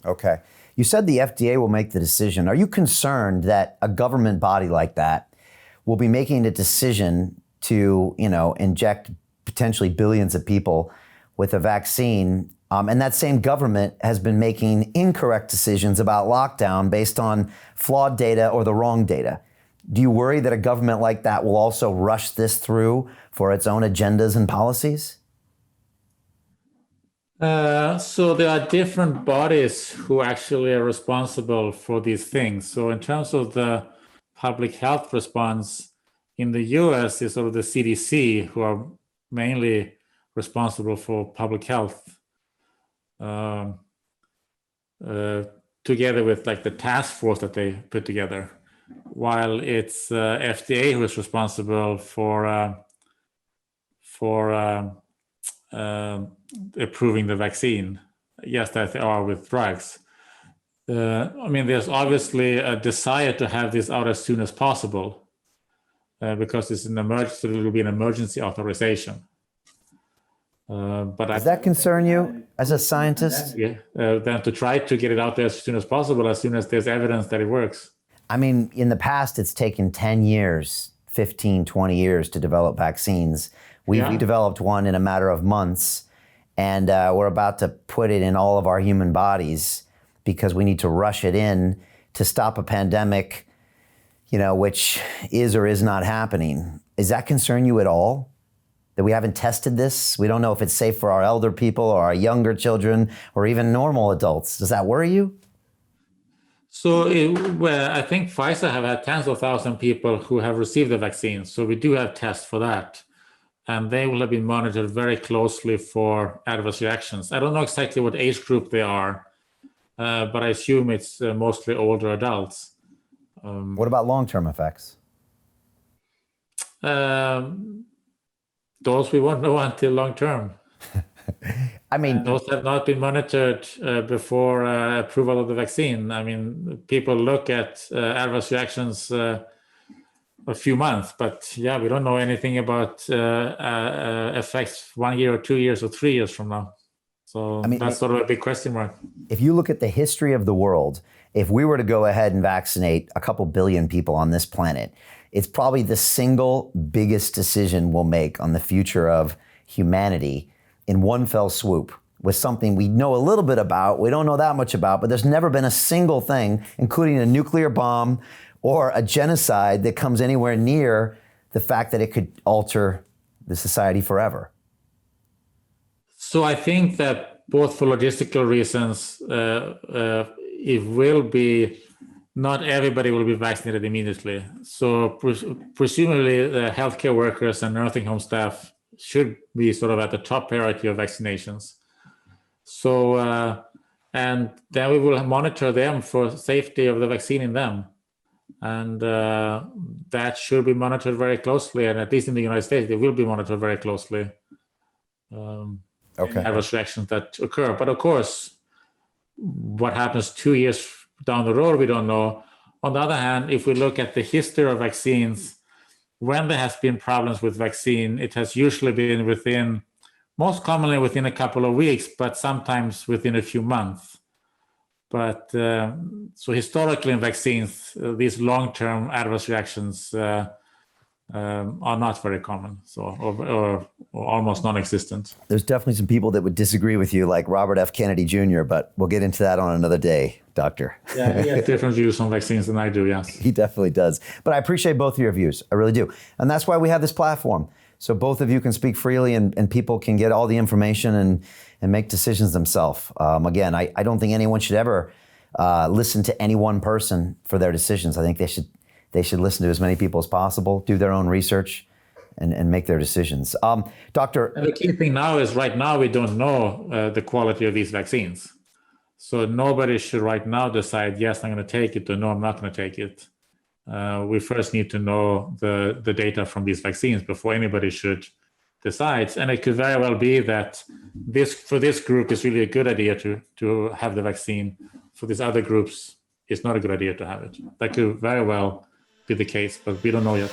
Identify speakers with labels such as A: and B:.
A: Okay. You said the FDA will make the decision. Are you concerned that a government body like that will be making a decision to, inject potentially billions of people with a vaccine, and that same government has been making incorrect decisions about lockdown based on flawed data or the wrong data? Do you worry that a government like that will also rush this through for its own agendas and policies?
B: So there are different bodies who actually are responsible for these things. So in terms of the public health response in the US is sort of the CDC, who are mainly responsible for public health, together with like the task force that they put together, while it's FDA who is responsible for approving the vaccine. Yes, that they are with drugs. There's obviously a desire to have this out as soon as possible because it's an emergency. It will be an emergency authorization.
A: Does that concern you as a scientist?
B: Yeah, then to try to get it out there as soon as possible, as soon as there's evidence that it works.
A: In the past, it's taken 10 years, 15, 20 years to develop vaccines. We developed one in a matter of months, and we're about to put it in all of our human bodies because we need to rush it in to stop a pandemic, which is or is not happening. Does that concern you at all? That we haven't tested this? We don't know if it's safe for our elder people or our younger children or even normal adults. Does that worry you?
B: So I think Pfizer have had tens of thousands of people who have received the vaccine. So we do have tests for that. And they will have been monitored very closely for adverse reactions. I don't know exactly what age group they are, but I assume it's mostly older adults.
A: What about long-term effects?
B: Those we won't know until long-term. Those have not been monitored before approval of the vaccine. People look at adverse reactions a few months, but we don't know anything about effects 1 year or 2 years or 3 years from now. So that's sort of a big question mark.
A: If you look at the history of the world, if we were to go ahead and vaccinate a couple billion people on this planet, it's probably the single biggest decision we'll make on the future of humanity in one fell swoop, with something we know a little bit about, we don't know that much about, but there's never been a single thing, including a nuclear bomb or a genocide, that comes anywhere near the fact that it could alter the society forever.
B: So I think that both for logistical reasons, it will be, not everybody will be vaccinated immediately. So presumably the healthcare workers and nursing home staff should be sort of at the top priority of vaccinations. So, and then we will monitor them for safety of the vaccine in them. And that should be monitored very closely. And at least in the United States, it will be monitored very closely. Adverse reactions that occur. But of course, what happens 2 years down the road, we don't know. On the other hand, if we look at the history of vaccines, when there has been problems with vaccine, it has usually been most commonly within a couple of weeks, but sometimes within a few months. But so historically in vaccines, these long-term adverse reactions are not very common, or almost non-existent.
A: There's definitely some people that would disagree with you, like Robert F. Kennedy Jr., but we'll get into that on another day, Doctor.
B: Yeah, he has different views on vaccines than I do, yes.
A: He definitely does. But I appreciate both of your views. I really do. And that's why we have this platform. So both of you can speak freely and people can get all the information and make decisions themselves. Again, I don't think anyone should ever listen to any one person for their decisions. I think they should listen to as many people as possible, do their own research, and make their decisions. Doctor?
B: And the key thing now is right now we don't know the quality of these vaccines. So nobody should right now decide, yes, I'm going to take it, or no, I'm not going to take it. We first need to know the data from these vaccines before anybody should decide. And it could very well be that for this group, it's really a good idea to have the vaccine. For these other groups, it's not a good idea to have it. That could very well be the case, but we don't know yet.